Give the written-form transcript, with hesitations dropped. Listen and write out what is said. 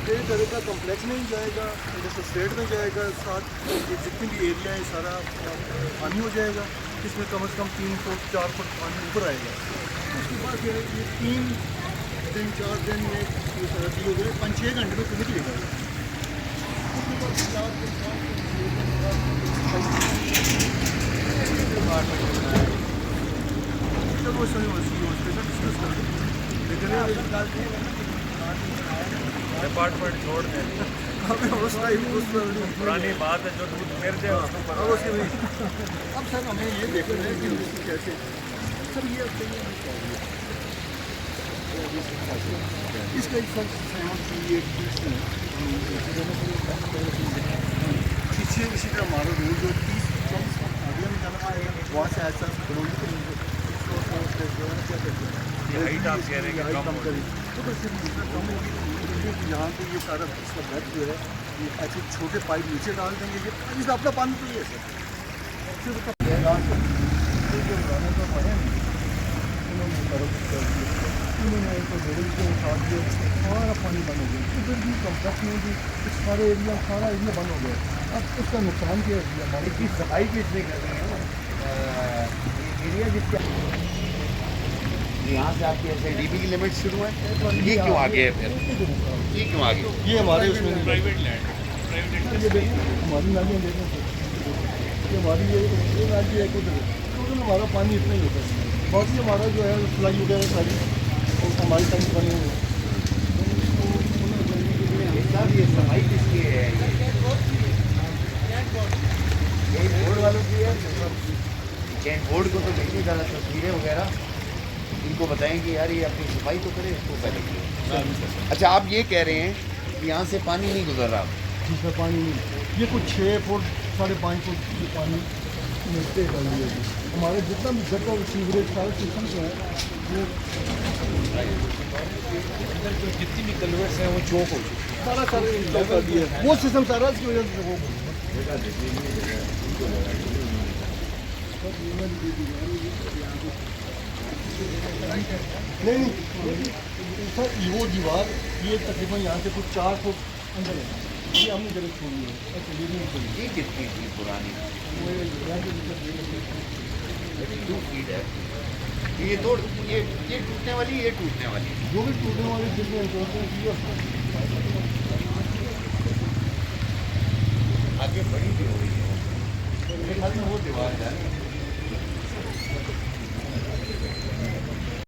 एक तरह का कम्प्लेक्स में ही जाएगा, इंडस्ट्रियल स्टेट में जाएगा, साथ ये जितनी भी एरिया है सारा पानी हो जाएगा। इसमें कम से कम 3 फुट 4 फुट पानी ऊपर आएगा। उसके बाद फिर ये 3 दिन 4 दिन में ये सारा चीज़ हो गया, 5-6 घंटे में खुद निकलेगा। उसके बाद 4 दिन 5 दिन 6 दिन जब वो सही डिस्कस करते लेकिन डिपार्टमेंट छोड़ दें, हमें उस पुरानी बात है जो दूध फिर जाए उसको अब उसके अब सर हमें ये देखना है कि इसकी कैसे सर ये अब इसका एक सर पीछे इसी तरह हमारा रोड जो 30-40 आगे में जाना पड़ेगा, वहाँ से ऐसा करोड़ी करेंगे हाइट आप कह रहे हैं कि कम करें तो बस कम होगी। यहाँ पे ये सारा इसका बेड जो है ये ऐसे छोटे पाइप नीचे डाल देंगे, ये इसका अपना पानी तो ये सर उन्होंने तो डेढ़ के उठा दिया, सारा पानी बंद हो गया। इधर भी कम्प्लेक्स में भी सारा एरिया बंद हो गया। अब उसका नुकसान क्या है हमारी की सफाई भी इसलिए कर रहे हैं एरिया जिसके यहाँ से आपकी ऐसे डीबी की लिमिट शुरू है, ये क्यों आगे है फिर? ये क्यों आगे? ये हमारे उसमें प्राइवेट लैंड हमारी नालियाँ देखो, ये हमारी ये नाली है कुछ टोटल हमारा पानी इतना ही होता है। बाकी हमारा जो है सिलाई वगैरह सारी हमारी टैंक बने हुए हैं। सर ये सफाई किसकी है? ये बोर्ड वालों की है। चैन बोर्ड को तो देखिए ज़्यादा तस्वीरें वगैरह इनको बताएं कि यार ये अपनी सफाई तो करें इसको पहले। अच्छा आप ये कह रहे हैं कि यहाँ से पानी नहीं गुजर रहा? जिसमें पानी नहीं, ये कुछ 6 फुट 5.5 फुट की पानी मिलते है। हमारे जितना भी गटर सीवरेज सारे सिस्टम जो है वो अंदर जो जितनी भी कलवर्स हैं वो चौक हो चुकी सारा इंस्टॉल कर दिया है। वो सिस्टम सारा इसकी वजह से वो नहीं सर वो दीवार ये तकरीबन यहाँ से कुछ 4 फुट अंदर है, ये हमने जगह छोड़ी है। अच्छा ये नहीं छोड़ी, ये कितनी थी पुरानी? 2 फीट है। ये टूटने वाली, ये टूटने वाली, जो भी टूटने वाले जिसमें आगे बड़ी भी हो रही है। मेरे ख्याल में वो दीवार है